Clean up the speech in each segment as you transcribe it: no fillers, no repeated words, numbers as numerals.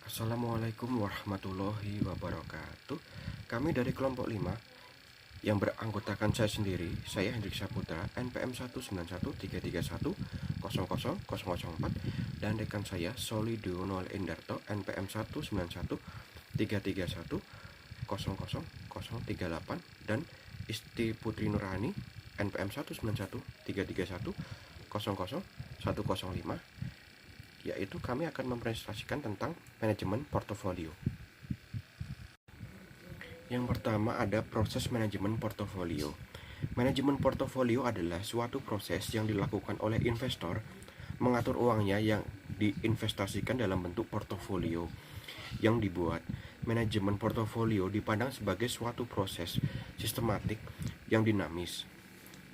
Assalamualaikum warahmatullahi wabarakatuh. Kami dari kelompok 5 yang beranggotakan saya sendiri, saya Hendrik Saputra, NPM 19133100004, dan rekan saya Solido Noel Endarto, NPM 19133100038, dan Isti Putri Nurhani, NPM 19133100105, yaitu kami akan mempresentasikan tentang manajemen portofolio. Yang pertama ada proses manajemen portofolio. Manajemen portofolio adalah suatu proses yang dilakukan oleh investor mengatur uangnya yang diinvestasikan dalam bentuk portofolio yang dibuat. Manajemen portofolio dipandang sebagai suatu proses sistematik yang dinamis.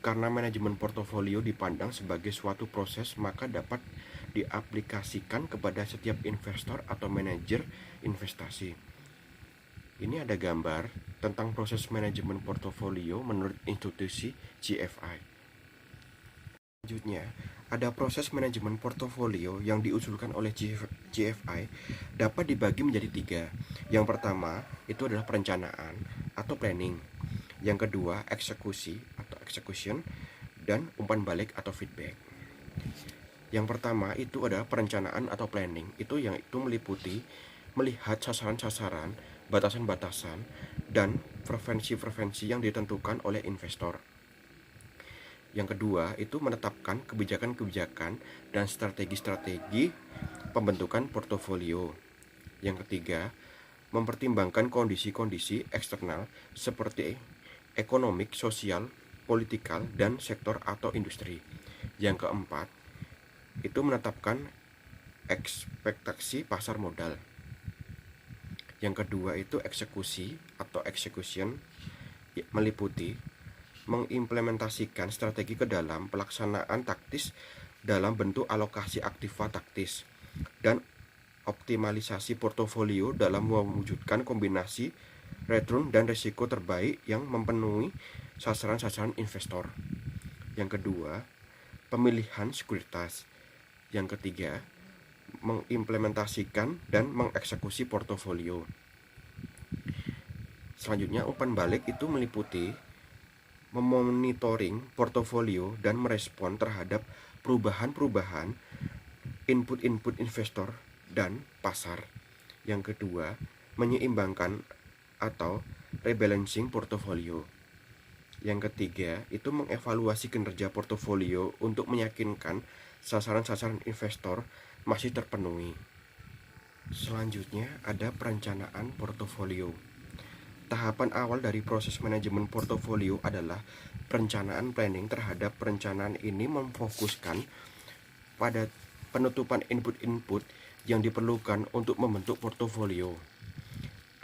Karena manajemen portofolio dipandang sebagai suatu proses, maka dapat diaplikasikan kepada setiap investor atau manajer investasi. Ini ada gambar tentang proses manajemen portofolio menurut institusi GFI. Selanjutnya, ada proses manajemen portofolio yang diusulkan oleh GFI dapat dibagi menjadi 3. Yang pertama, itu adalah perencanaan atau planning. Yang kedua, eksekusi atau execution, dan umpan balik atau feedback. Yang pertama itu adalah perencanaan atau planning. Itu meliputi melihat sasaran-sasaran, batasan-batasan, dan preferensi-preferensi yang ditentukan oleh investor. Yang kedua itu menetapkan kebijakan-kebijakan dan strategi-strategi pembentukan portofolio. Yang ketiga, mempertimbangkan kondisi-kondisi eksternal seperti ekonomik, sosial, politikal, dan sektor atau industri. Yang keempat, itu menetapkan ekspektasi pasar modal. Yang kedua itu eksekusi atau execution, meliputi mengimplementasikan strategi ke dalam pelaksanaan taktis dalam bentuk alokasi aktiva taktis dan optimalisasi portofolio dalam mewujudkan kombinasi return dan risiko terbaik yang memenuhi sasaran-sasaran investor. Yang kedua, pemilihan sekuritas. Yang ketiga, mengimplementasikan dan mengeksekusi portofolio. Selanjutnya, umpan balik itu meliputi memonitoring portofolio dan merespon terhadap perubahan-perubahan input-input investor dan pasar. Yang kedua, menyeimbangkan atau rebalancing portofolio. Yang ketiga, itu mengevaluasi kinerja portofolio untuk meyakinkan sasaran-sasaran investor masih terpenuhi. Selanjutnya, ada perencanaan portofolio. Tahapan awal dari proses manajemen portofolio adalah perencanaan planning. Terhadap perencanaan ini memfokuskan pada penutupan input-input yang diperlukan untuk membentuk portofolio.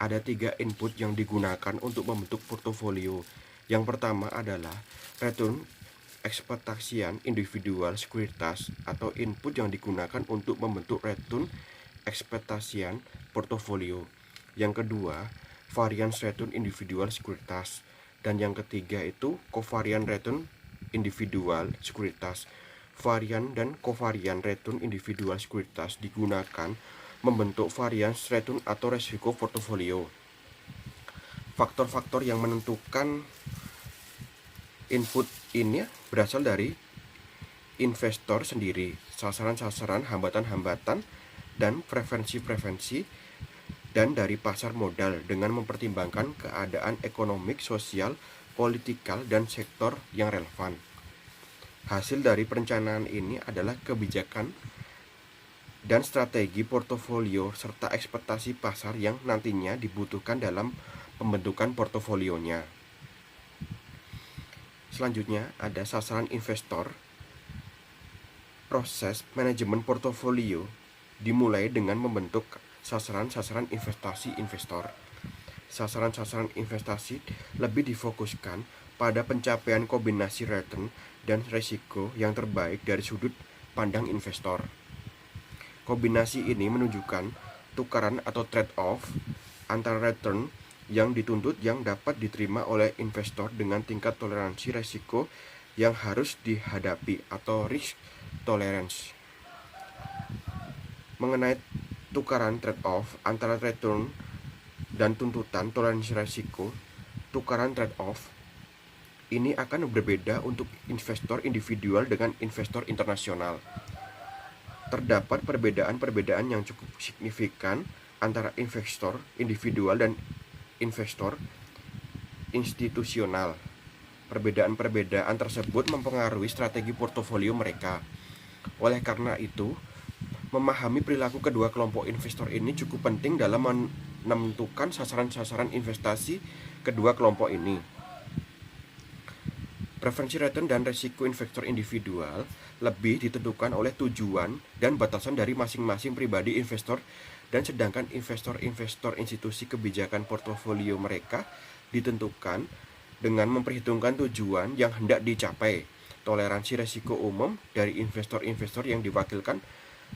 Ada 3 input yang digunakan untuk membentuk portofolio. Yang pertama adalah return ekspektasian individual sekuritas atau input yang digunakan untuk membentuk return ekspektasian portofolio. Yang kedua, variance return individual sekuritas, dan yang ketiga itu covariant return individual sekuritas. Varian dan covariant return individual sekuritas digunakan membentuk variance return atau resiko portofolio. Faktor-faktor yang menentukan input ini berasal dari investor sendiri, sasaran-sasaran, hambatan-hambatan, dan preferensi-preferensi, dan dari pasar modal dengan mempertimbangkan keadaan ekonomik, sosial, politikal, dan sektor yang relevan. Hasil dari perencanaan ini adalah kebijakan dan strategi portofolio serta ekspektasi pasar yang nantinya dibutuhkan dalam pembentukan portofolionya. Selanjutnya ada sasaran investor. Proses manajemen portofolio dimulai dengan membentuk sasaran-sasaran investasi investor. Sasaran-sasaran investasi lebih difokuskan pada pencapaian kombinasi return dan risiko yang terbaik dari sudut pandang investor. Kombinasi ini menunjukkan tukaran atau trade-off antara return yang dituntut yang dapat diterima oleh investor dengan tingkat toleransi risiko yang harus dihadapi atau risk tolerance. Mengenai tukaran trade-off antara return dan tuntutan toleransi resiko. Tukaran trade-off ini akan berbeda untuk investor individual dengan investor internasional. Terdapat perbedaan-perbedaan yang cukup signifikan antara investor individual dan investor institusional. Perbedaan-perbedaan tersebut mempengaruhi strategi portofolio mereka. Oleh karena itu, memahami perilaku kedua kelompok investor ini cukup penting dalam menentukan sasaran-sasaran investasi kedua kelompok ini. Preferensi return dan risiko investor individual lebih ditentukan oleh tujuan dan batasan dari masing-masing pribadi investor, dan sedangkan investor-investor institusi kebijakan portofolio mereka ditentukan dengan memperhitungkan tujuan yang hendak dicapai, toleransi risiko umum dari investor-investor yang diwakilkan,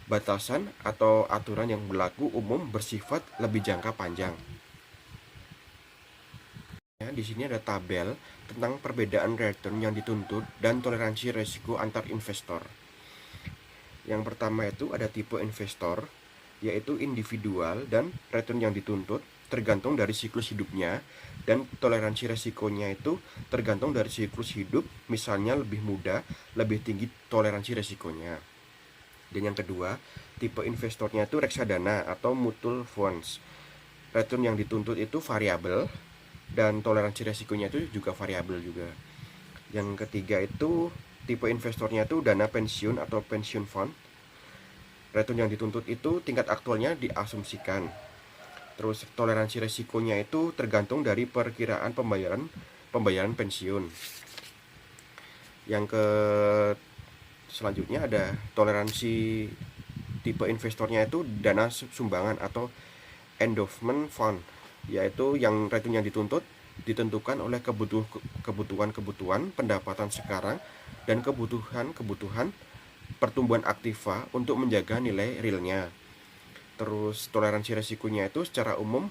batasan atau aturan yang berlaku umum bersifat lebih jangka panjang. Di sini ada tabel tentang perbedaan return yang dituntut dan toleransi risiko antar investor. Yang pertama itu ada tipe investor, yaitu individual, dan return yang dituntut tergantung dari siklus hidupnya, dan toleransi resikonya itu tergantung dari siklus hidup, misalnya lebih muda, lebih tinggi toleransi resikonya. Dan yang kedua, tipe investornya itu reksadana atau mutual funds. Return yang dituntut itu variabel, dan toleransi resikonya itu juga variabel juga. Yang ketiga itu tipe investornya itu dana pensiun atau pensiun fund. Return yang dituntut itu tingkat aktualnya diasumsikan. Terus toleransi resikonya itu tergantung dari perkiraan pembayaran pensiun. Yang selanjutnya ada toleransi tipe investornya itu dana sumbangan atau endowment fund, yaitu yang return yang ditentukan oleh kebutuhan pendapatan sekarang dan kebutuhan pertumbuhan aktiva untuk menjaga nilai realnya. Terus toleransi resikonya itu secara umum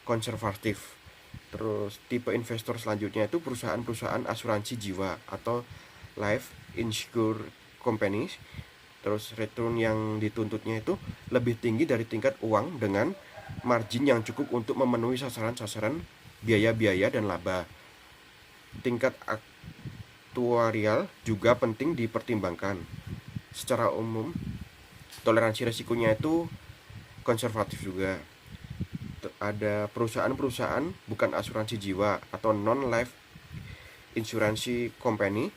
konservatif. Terus tipe investor selanjutnya itu perusahaan-perusahaan asuransi jiwa atau life insurance companies. Terus return yang dituntutnya itu lebih tinggi dari tingkat uang dengan margin yang cukup untuk memenuhi sasaran-sasaran biaya-biaya dan laba. Tingkat aktuarial juga penting dipertimbangkan. Secara umum, toleransi resikonya itu konservatif juga. Ada perusahaan-perusahaan bukan asuransi jiwa atau non-life insurance company,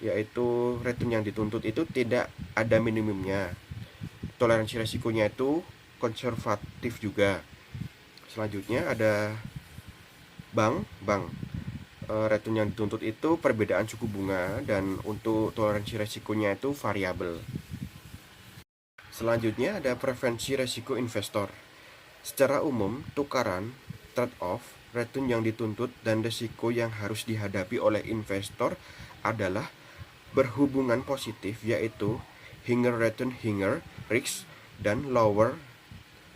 yaitu return yang dituntut itu tidak ada minimumnya. Toleransi resikonya itu konservatif juga. Selanjutnya ada bank. Return yang dituntut itu perbedaan suku bunga, dan untuk toleransi resikonya itu variabel. Selanjutnya ada preferensi resiko investor. Secara umum, tukaran trade-off return yang dituntut dan risiko yang harus dihadapi oleh investor adalah berhubungan positif, yaitu higher return higher risk dan lower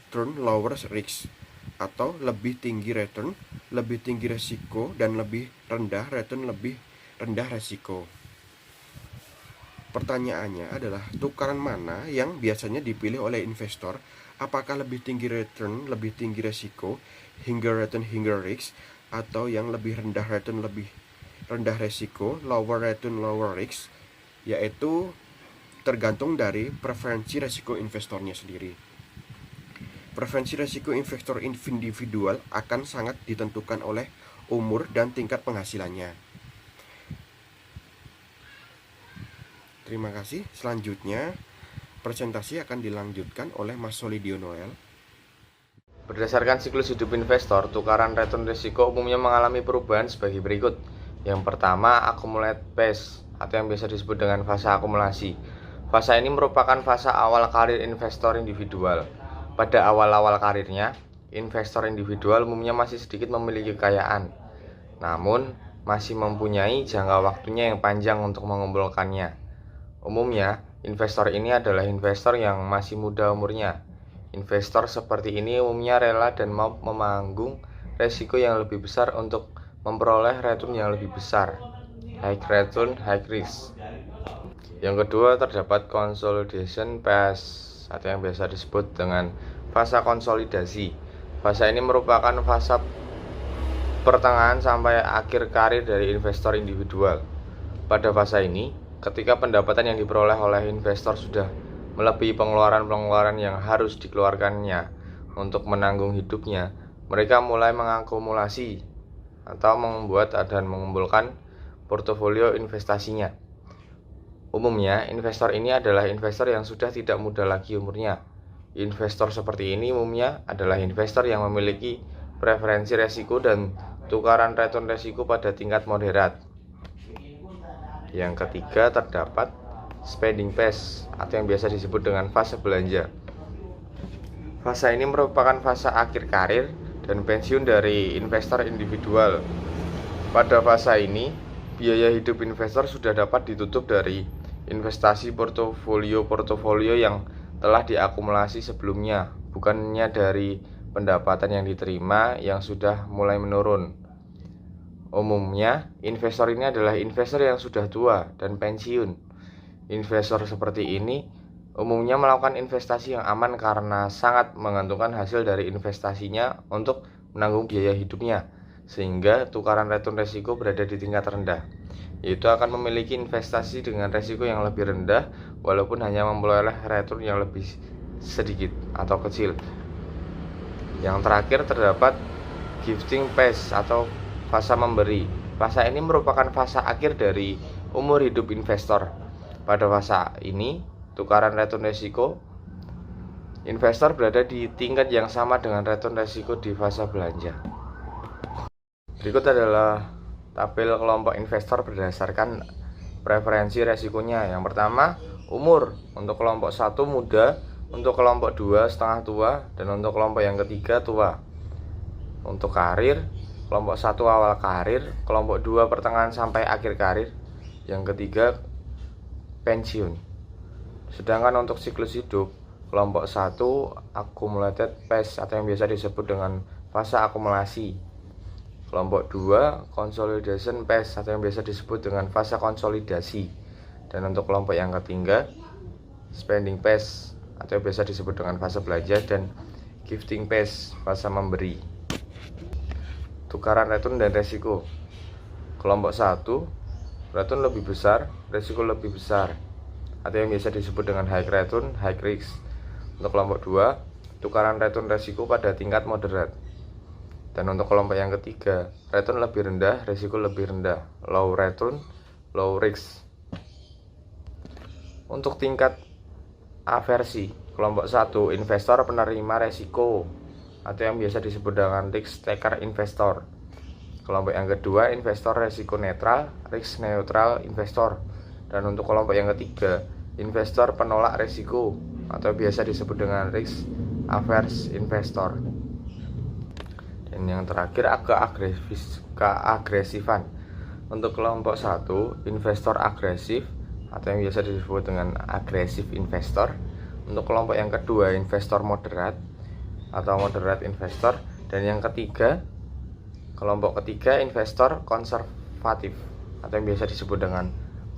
return lower risk, atau lebih tinggi return lebih tinggi resiko dan lebih rendah return lebih rendah resiko. Pertanyaannya adalah tukaran mana yang biasanya dipilih oleh investor? Apakah lebih tinggi return lebih tinggi resiko, higher return higher risk, atau yang lebih rendah return lebih rendah resiko, lower return lower risk? Yaitu tergantung dari preferensi resiko investornya sendiri. Preferensi resiko investor individual akan sangat ditentukan oleh umur dan tingkat penghasilannya. Terima kasih. Selanjutnya, presentasi akan dilanjutkan oleh Mas Solidio Noel. Berdasarkan siklus hidup investor, tukaran return risiko umumnya mengalami perubahan sebagai berikut. Yang pertama, accumulate phase atau yang biasa disebut dengan fase akumulasi. Fase ini merupakan fase awal karir investor individual. Pada awal-awal karirnya, investor individual umumnya masih sedikit memiliki kekayaan, namun masih mempunyai jangka waktunya yang panjang untuk mengumpulkannya. Umumnya, investor ini adalah investor yang masih muda umurnya. Investor seperti ini umumnya rela dan mau memanggung resiko yang lebih besar untuk memperoleh return yang lebih besar. High return, high risk. Yang kedua, terdapat consolidation phase atau yang biasa disebut dengan fase konsolidasi. Fase ini merupakan fase pertengahan sampai akhir karir dari investor individual. Pada fase ini, ketika pendapatan yang diperoleh oleh investor sudah melebihi pengeluaran-pengeluaran yang harus dikeluarkannya untuk menanggung hidupnya, mereka mulai mengakumulasi atau membuat dan mengumpulkan portofolio investasinya. Umumnya, investor ini adalah investor yang sudah tidak muda lagi umurnya. Investor seperti ini umumnya adalah investor yang memiliki preferensi resiko dan tukaran return resiko pada tingkat moderat. Yang ketiga, terdapat spending phase atau yang biasa disebut dengan fase belanja. Fase ini merupakan fase akhir karir dan pensiun dari investor individual. Pada fase ini, biaya hidup investor sudah dapat ditutup dari investasi portofolio yang telah diakumulasi sebelumnya, bukannya dari pendapatan yang diterima yang sudah mulai menurun. Umumnya, investor ini adalah investor yang sudah tua dan pensiun. Investor seperti ini umumnya melakukan investasi yang aman karena sangat menggantungkan hasil dari investasinya untuk menanggung biaya hidupnya, sehingga tukaran return resiko berada di tingkat rendah. Itu akan memiliki investasi dengan resiko yang lebih rendah walaupun hanya memperoleh return yang lebih sedikit atau kecil. Yang terakhir, terdapat gifting phase atau fase memberi. Fase ini merupakan fase akhir dari umur hidup investor. Pada fase ini, tukaran return resiko investor berada di tingkat yang sama dengan return resiko di fase belanja. Berikut adalah tabel kelompok investor berdasarkan preferensi resikonya. Yang pertama, umur. Untuk kelompok 1 muda, untuk kelompok 2 setengah tua, dan untuk kelompok yang ketiga tua. Untuk karir, kelompok 1 awal karir, kelompok 2 pertengahan sampai akhir karir, yang ketiga pensiun. Sedangkan untuk siklus hidup, kelompok 1 accumulated phase atau yang biasa disebut dengan fase akumulasi. Kelompok 2 consolidation phase atau yang biasa disebut dengan fase konsolidasi. Dan untuk kelompok yang ketiga spending phase atau yang biasa disebut dengan fase belanja, dan gifting phase, fase memberi. Tukaran return dan resiko. Kelompok 1 return lebih besar, resiko lebih besar atau yang biasa disebut dengan high return, high risk. Untuk kelompok 2 tukaran return resiko pada tingkat moderat. Dan untuk kelompok yang ketiga, return lebih rendah, risiko lebih rendah, low return, low risk. Untuk tingkat aversi, kelompok 1 investor penerima resiko atau yang biasa disebut dengan risk taker investor. Kelompok yang kedua, investor resiko netral, risk neutral investor. Dan untuk kelompok yang ketiga, investor penolak resiko atau biasa disebut dengan risk averse investor. Dan yang terakhir, keagresifan. Untuk kelompok 1, investor agresif atau yang biasa disebut dengan agresif investor. Untuk kelompok yang kedua, investor moderat atau moderate investor. Dan yang ketiga, kelompok ketiga, investor konservatif atau yang biasa disebut dengan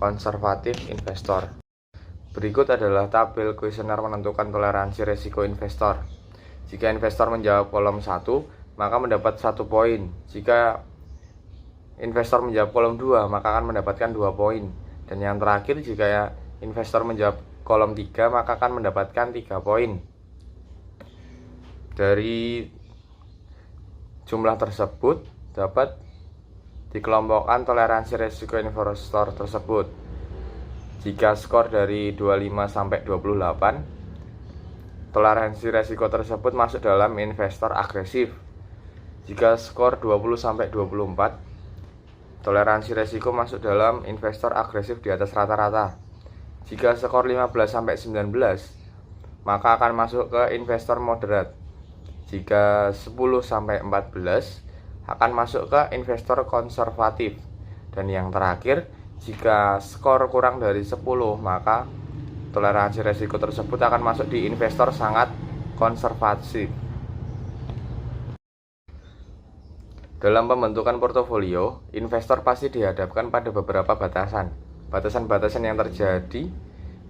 konservatif investor. Berikut adalah tabel kuesioner menentukan toleransi risiko investor. Jika investor menjawab kolom 1, maka mendapat 1 poin. Jika investor menjawab kolom 2, maka akan mendapatkan 2 poin. Dan yang terakhir, jika investor menjawab kolom 3, maka akan mendapatkan 3 poin. Dari jumlah tersebut dapat dikelompokkan toleransi risiko investor tersebut. Jika skor dari 25 sampai 28, toleransi risiko tersebut masuk dalam investor agresif. Jika skor 20 sampai 24, toleransi risiko masuk dalam investor agresif di atas rata-rata. Jika skor 15 sampai 19, maka akan masuk ke investor moderat. Jika 10 sampai 14, akan masuk ke investor konservatif. Dan yang terakhir, jika skor kurang dari 10, maka toleransi risiko tersebut akan masuk di investor sangat konservatif. Dalam pembentukan portofolio, investor pasti dihadapkan pada beberapa batasan. Batasan-batasan yang terjadi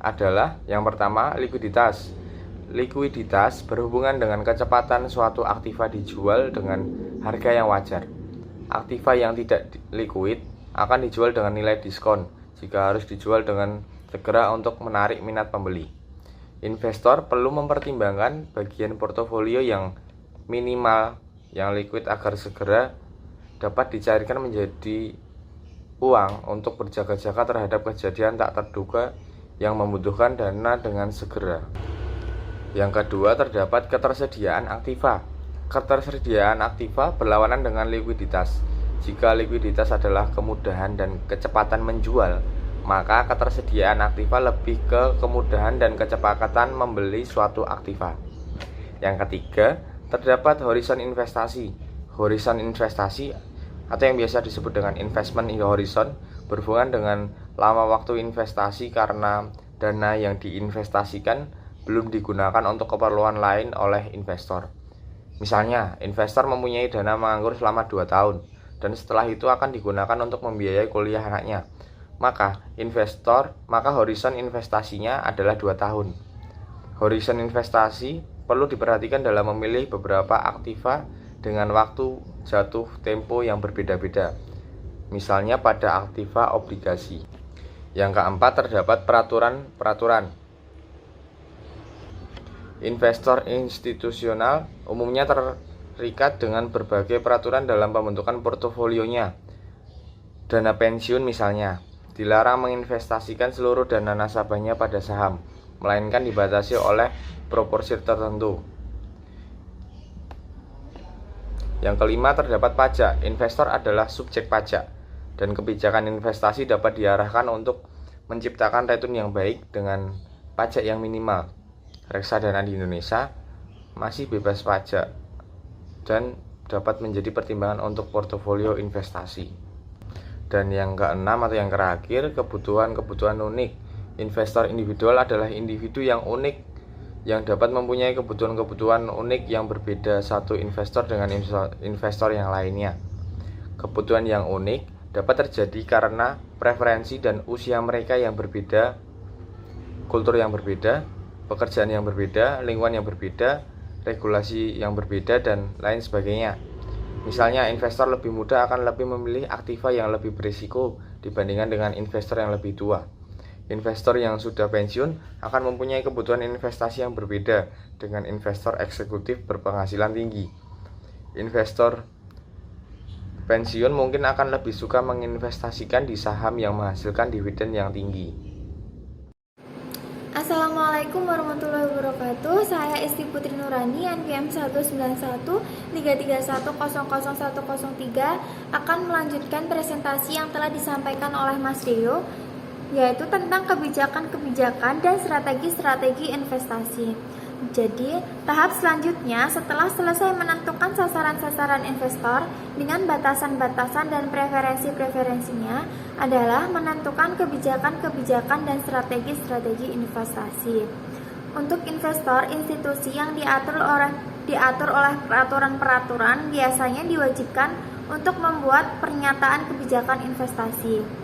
adalah yang pertama, likuiditas. likuiditas berhubungan dengan kecepatan suatu aktiva dijual dengan harga yang wajar. Aktiva yang tidak likuid akan dijual dengan nilai diskon jika harus dijual dengan segera untuk menarik minat pembeli. Investor perlu mempertimbangkan bagian portofolio yang minimal yang likuid agar segera dapat dicairkan menjadi uang untuk berjaga-jaga terhadap kejadian tak terduga yang membutuhkan dana dengan segera. Yang kedua, terdapat ketersediaan aktiva. Ketersediaan aktiva berlawanan dengan likuiditas. Jika likuiditas adalah kemudahan dan kecepatan menjual, maka ketersediaan aktiva lebih ke kemudahan dan kecepatan membeli suatu aktiva. Yang ketiga, terdapat horizon investasi. Horizon investasi atau yang biasa disebut dengan investment horizon berhubungan dengan lama waktu investasi karena dana yang diinvestasikan belum digunakan untuk keperluan lain oleh investor. Misalnya, investor mempunyai dana menganggur selama 2 tahun dan setelah itu akan digunakan untuk membiayai kuliah anaknya. Maka horizon investasinya adalah 2 tahun. Horizon investasi perlu diperhatikan dalam memilih beberapa aktiva dengan waktu jatuh tempo yang berbeda-beda, misalnya pada aktiva obligasi. Yang keempat, terdapat peraturan. Investor institusional umumnya terikat dengan berbagai peraturan dalam pembentukan portofolionya. Dana pensiun misalnya, dilarang menginvestasikan seluruh dana nasabahnya pada saham, melainkan dibatasi oleh proporsi tertentu. Yang kelima, terdapat pajak. Investor adalah subjek pajak, dan kebijakan investasi dapat diarahkan untuk menciptakan return yang baik dengan pajak yang minimal. Reksadana di Indonesia masih bebas pajak dan dapat menjadi pertimbangan untuk portofolio investasi. Dan yang keenam atau yang terakhir, kebutuhan unik. Investor individual adalah individu yang unik yang dapat mempunyai kebutuhan unik yang berbeda satu investor dengan investor yang lainnya. Kebutuhan yang unik dapat terjadi karena preferensi dan usia mereka yang berbeda, kultur yang berbeda, pekerjaan yang berbeda, lingkungan yang berbeda, regulasi yang berbeda, dan lain sebagainya. Misalnya, investor lebih muda akan lebih memilih aktiva yang lebih berisiko dibandingkan dengan investor yang lebih tua. Investor yang sudah pensiun akan mempunyai kebutuhan investasi yang berbeda dengan investor eksekutif berpenghasilan tinggi. Investor pensiun mungkin akan lebih suka menginvestasikan di saham yang menghasilkan dividen yang tinggi. Assalamualaikum warahmatullahi wabarakatuh. Saya Isti Putri Nurani, NPM 191-331-00103 akan melanjutkan presentasi yang telah disampaikan oleh Mas Deo, yaitu tentang kebijakan-kebijakan dan strategi-strategi investasi. Jadi, tahap selanjutnya setelah selesai menentukan sasaran-sasaran investor dengan batasan-batasan dan preferensi-preferensinya adalah menentukan kebijakan-kebijakan dan strategi-strategi investasi. Untuk investor, institusi yang diatur oleh peraturan-peraturan biasanya diwajibkan untuk membuat pernyataan kebijakan investasi.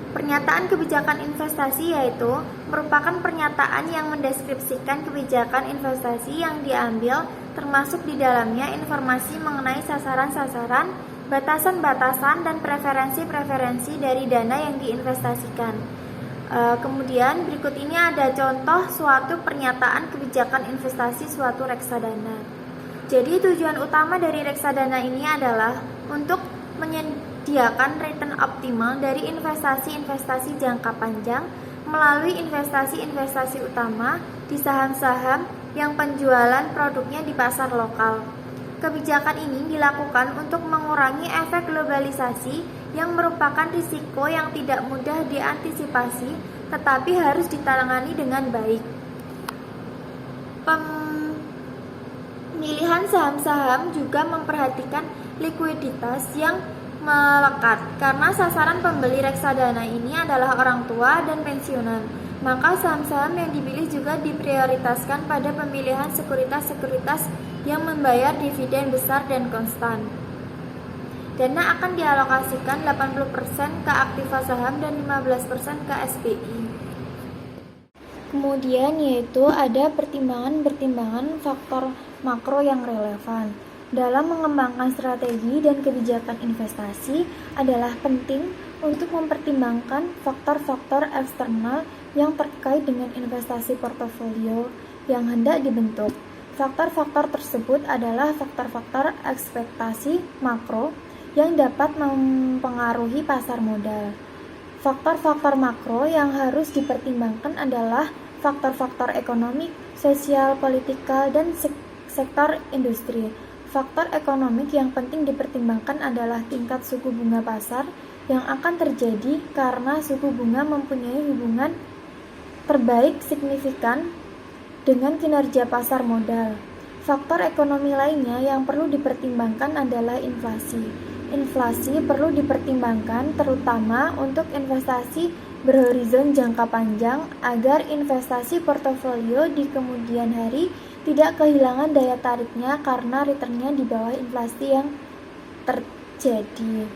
Pernyataan kebijakan investasi yaitu merupakan pernyataan yang mendeskripsikan kebijakan investasi yang diambil, termasuk di dalamnya informasi mengenai sasaran-sasaran, batasan-batasan, dan preferensi-preferensi dari dana yang diinvestasikan. Kemudian berikut ini ada contoh suatu pernyataan kebijakan investasi suatu reksadana. Jadi tujuan utama dari reksadana ini adalah untuk menyediakan return optimal dari investasi-investasi jangka panjang melalui investasi-investasi utama di saham-saham yang penjualan produknya di pasar lokal. Kebijakan ini dilakukan untuk mengurangi efek globalisasi yang merupakan risiko yang tidak mudah diantisipasi tetapi harus ditangani dengan baik. Pemilihan saham-saham juga memperhatikan likuiditas yang melekat karena sasaran pembeli reksadana ini adalah orang tua dan pensiunan. Maka saham-saham yang dipilih juga diprioritaskan pada pemilihan sekuritas-sekuritas yang membayar dividen besar dan konstan. Dana akan dialokasikan 80% ke aktiva saham dan 15% ke SPI. Kemudian yaitu ada pertimbangan-pertimbangan faktor makro yang relevan. Dalam mengembangkan strategi dan kebijakan investasi adalah penting untuk mempertimbangkan faktor-faktor eksternal yang terkait dengan investasi portofolio yang hendak dibentuk. Faktor-faktor tersebut adalah faktor-faktor ekspektasi makro yang dapat mempengaruhi pasar modal. Faktor-faktor makro yang harus dipertimbangkan adalah faktor-faktor ekonomi, sosial, politikal, dan sektor industri. Faktor ekonomik yang penting dipertimbangkan adalah tingkat suku bunga pasar yang akan terjadi karena suku bunga mempunyai hubungan terbaik signifikan dengan kinerja pasar modal. Faktor ekonomi lainnya yang perlu dipertimbangkan adalah inflasi. Inflasi perlu dipertimbangkan terutama untuk investasi berhorizon jangka panjang agar investasi portofolio di kemudian hari tidak kehilangan daya tariknya karena returnnya di bawah inflasi yang terjadi.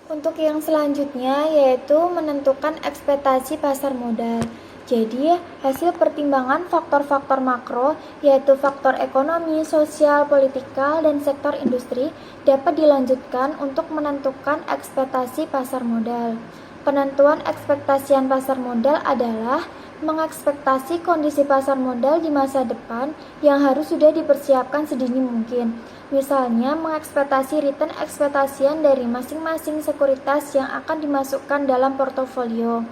Untuk yang selanjutnya yaitu menentukan ekspektasi pasar modal. Jadi, hasil pertimbangan faktor-faktor makro yaitu faktor ekonomi, sosial, politikal, dan sektor industri dapat dilanjutkan untuk menentukan ekspektasi pasar modal. Penentuan ekspektasian pasar modal adalah mengekspektasi kondisi pasar modal di masa depan yang harus sudah dipersiapkan sedini mungkin. Misalnya, mengekspektasi return ekspektasian dari masing-masing sekuritas yang akan dimasukkan dalam portofolio.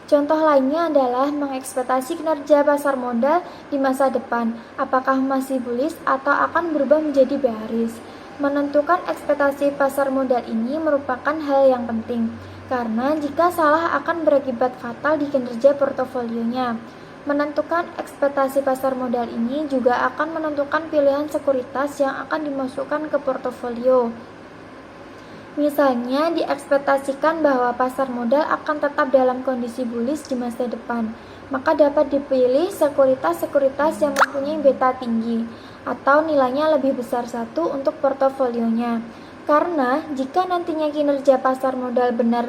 Contoh lainnya adalah mengekspektasi kinerja pasar modal di masa depan, apakah masih bullish atau akan berubah menjadi bearish. Menentukan ekspektasi pasar modal ini merupakan hal yang penting, karena jika salah akan berakibat fatal di kinerja portofolionya. Menentukan ekspektasi pasar modal ini juga akan menentukan pilihan sekuritas yang akan dimasukkan ke portofolio. Misalnya, diekspektasikan bahwa pasar modal akan tetap dalam kondisi bullish di masa depan, maka dapat dipilih sekuritas-sekuritas yang mempunyai beta tinggi atau nilainya lebih besar 1 untuk portofolionya. Karena jika nantinya kinerja pasar modal benar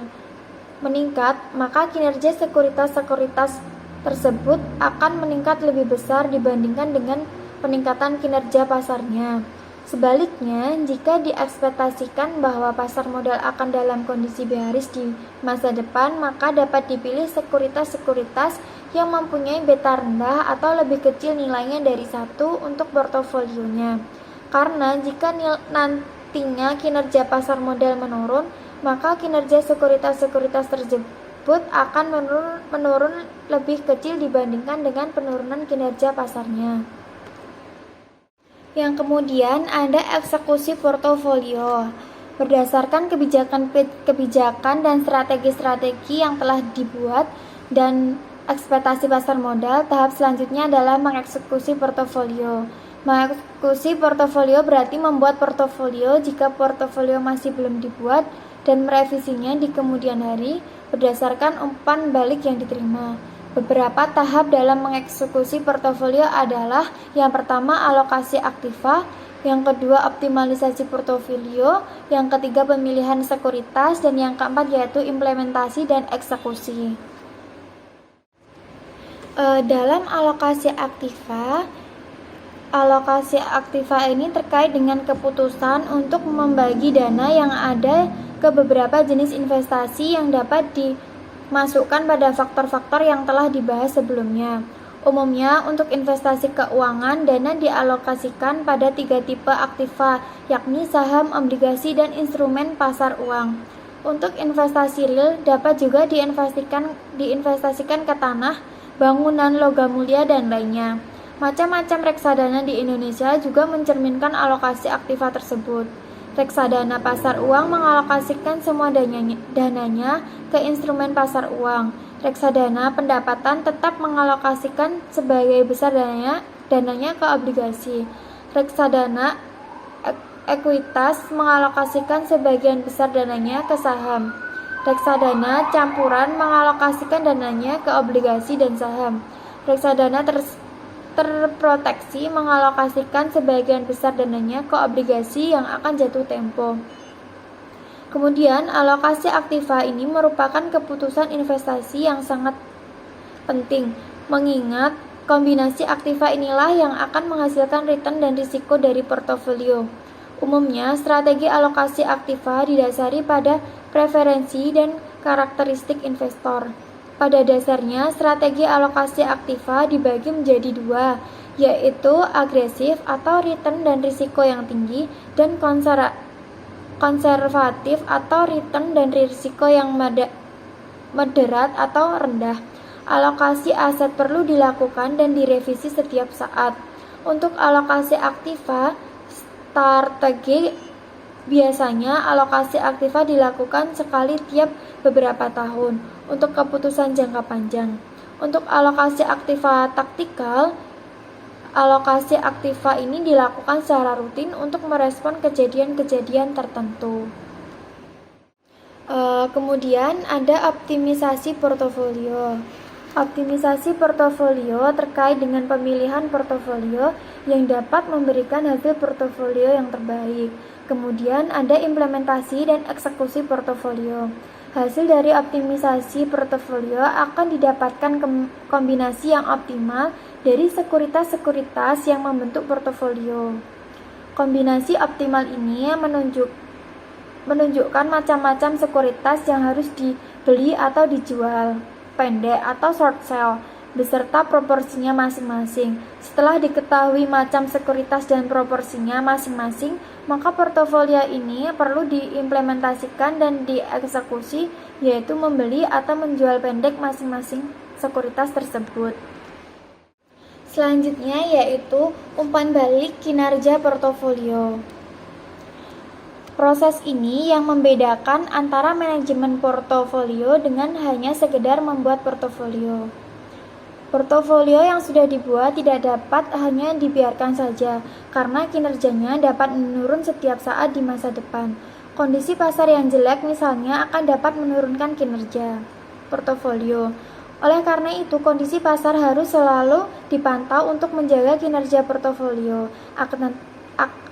meningkat, maka kinerja sekuritas-sekuritas tersebut akan meningkat lebih besar dibandingkan dengan peningkatan kinerja pasarnya. Sebaliknya, jika diekspektasikan bahwa pasar modal akan dalam kondisi bearish di masa depan, maka dapat dipilih sekuritas-sekuritas yang mempunyai beta rendah atau lebih kecil nilainya dari 1 untuk portofolionya. Karena jika nantinya kinerja pasar modal menurun, maka kinerja sekuritas-sekuritas tersebut akan menurun lebih kecil dibandingkan dengan penurunan kinerja pasarnya. Yang kemudian ada eksekusi portofolio. Berdasarkan kebijakan dan strategi-strategi yang telah dibuat dan ekspektasi pasar modal, tahap selanjutnya adalah mengeksekusi portofolio. Mengeksekusi portofolio berarti membuat portofolio jika portofolio masih belum dibuat dan merevisinya di kemudian hari berdasarkan umpan balik yang diterima. Beberapa tahap dalam mengeksekusi portofolio adalah yang pertama alokasi aktiva, yang kedua optimalisasi portofolio, yang ketiga pemilihan sekuritas, dan yang keempat yaitu implementasi dan eksekusi. Dalam alokasi aktiva ini terkait dengan keputusan untuk membagi dana yang ada ke beberapa jenis investasi yang dapat dimasukkan pada faktor-faktor yang telah dibahas sebelumnya. Umumnya, untuk investasi keuangan, dana dialokasikan pada 3 tipe aktiva, yakni saham, obligasi, dan instrumen pasar uang. Untuk investasi real, dapat juga diinvestasikan ke tanah, bangunan, logam mulia, dan lainnya. Macam-macam reksadana di Indonesia juga mencerminkan alokasi aktiva tersebut. Reksadana pasar uang mengalokasikan semua dananya ke instrumen pasar uang. Reksadana pendapatan tetap mengalokasikan sebagai besar dananya ke obligasi. Reksadana ekuitas mengalokasikan sebagian besar dananya ke saham. Reksadana campuran mengalokasikan dananya ke obligasi dan saham. Reksadana terproteksi mengalokasikan sebagian besar dananya ke obligasi yang akan jatuh tempo. Kemudian, alokasi aktiva ini merupakan keputusan investasi yang sangat penting, mengingat kombinasi aktiva inilah yang akan menghasilkan return dan risiko dari portofolio. Umumnya, strategi alokasi aktiva didasari pada preferensi dan karakteristik investor. Pada dasarnya, strategi alokasi aktiva dibagi menjadi dua, yaitu agresif atau return dan risiko yang tinggi, dan konservatif atau return dan risiko yang moderat atau rendah. Alokasi aset perlu dilakukan dan direvisi setiap saat. Untuk alokasi aktiva, strategi biasanya alokasi aktiva dilakukan sekali tiap beberapa tahun untuk keputusan jangka panjang. Untuk alokasi aktiva taktikal, alokasi aktiva ini dilakukan secara rutin untuk merespon kejadian-kejadian tertentu. Kemudian ada optimisasi portofolio. Optimisasi portofolio terkait dengan pemilihan portofolio yang dapat memberikan hasil portofolio yang terbaik. Kemudian ada implementasi dan eksekusi portofolio. Hasil dari optimisasi portofolio akan didapatkan kombinasi yang optimal dari sekuritas-sekuritas yang membentuk portofolio. Kombinasi optimal ini menunjukkan macam-macam sekuritas yang harus dibeli atau dijual, pendek atau short sell, beserta proporsinya masing-masing. Setelah diketahui macam sekuritas dan proporsinya masing-masing, maka portofolio ini perlu diimplementasikan dan dieksekusi, yaitu membeli atau menjual pendek masing-masing sekuritas tersebut. Selanjutnya yaitu umpan balik kinerja portofolio. Proses ini yang membedakan antara manajemen portofolio dengan hanya sekedar membuat portofolio. Portofolio yang sudah dibuat tidak dapat hanya dibiarkan saja, karena kinerjanya dapat menurun setiap saat di masa depan. Kondisi pasar yang jelek misalnya akan dapat menurunkan kinerja portofolio. Oleh karena itu, kondisi pasar harus selalu dipantau untuk menjaga kinerja portofolio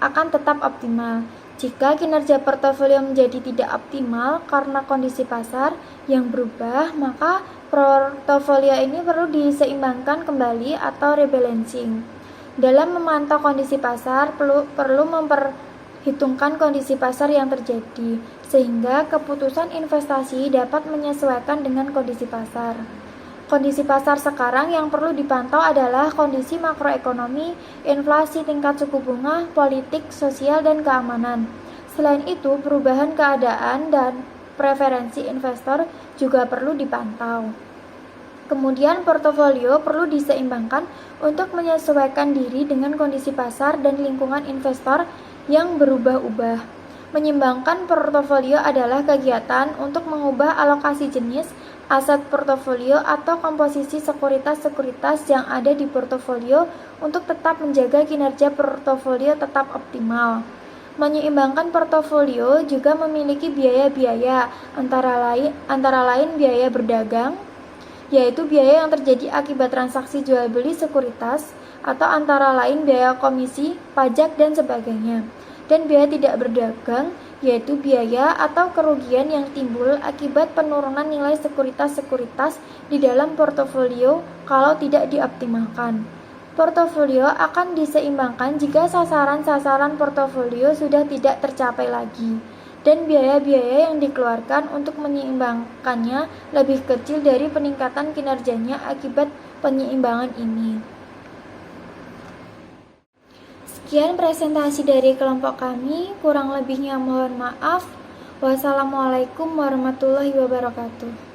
akan tetap optimal. Jika kinerja portofolio menjadi tidak optimal karena kondisi pasar yang berubah, maka portofolio ini perlu diseimbangkan kembali atau rebalancing. Dalam memantau kondisi pasar, perlu memperhitungkan kondisi pasar yang terjadi, sehingga keputusan investasi dapat menyesuaikan dengan kondisi pasar. Kondisi pasar sekarang yang perlu dipantau adalah kondisi makroekonomi, inflasi, tingkat suku bunga, politik, sosial, dan keamanan. Selain itu, perubahan keadaan dan preferensi investor juga perlu dipantau. Kemudian, portofolio perlu diseimbangkan untuk menyesuaikan diri dengan kondisi pasar dan lingkungan investor yang berubah-ubah. Menyeimbangkan portofolio adalah kegiatan untuk mengubah alokasi jenis aset portofolio atau komposisi sekuritas-sekuritas yang ada di portofolio untuk tetap menjaga kinerja portofolio tetap optimal. Menyeimbangkan portofolio juga memiliki biaya-biaya, antara lain biaya berdagang, yaitu biaya yang terjadi akibat transaksi jual beli sekuritas, atau antara lain biaya komisi, pajak, dan sebagainya. Dan biaya tidak berdagang, yaitu biaya atau kerugian yang timbul akibat penurunan nilai sekuritas-sekuritas di dalam portofolio kalau tidak dioptimalkan. Portofolio akan diseimbangkan jika sasaran-sasaran portofolio sudah tidak tercapai lagi, dan biaya-biaya yang dikeluarkan untuk menyeimbangkannya lebih kecil dari peningkatan kinerjanya akibat penyeimbangan ini. Sekian presentasi dari kelompok kami, kurang lebihnya mohon maaf. Wassalamualaikum warahmatullahi wabarakatuh.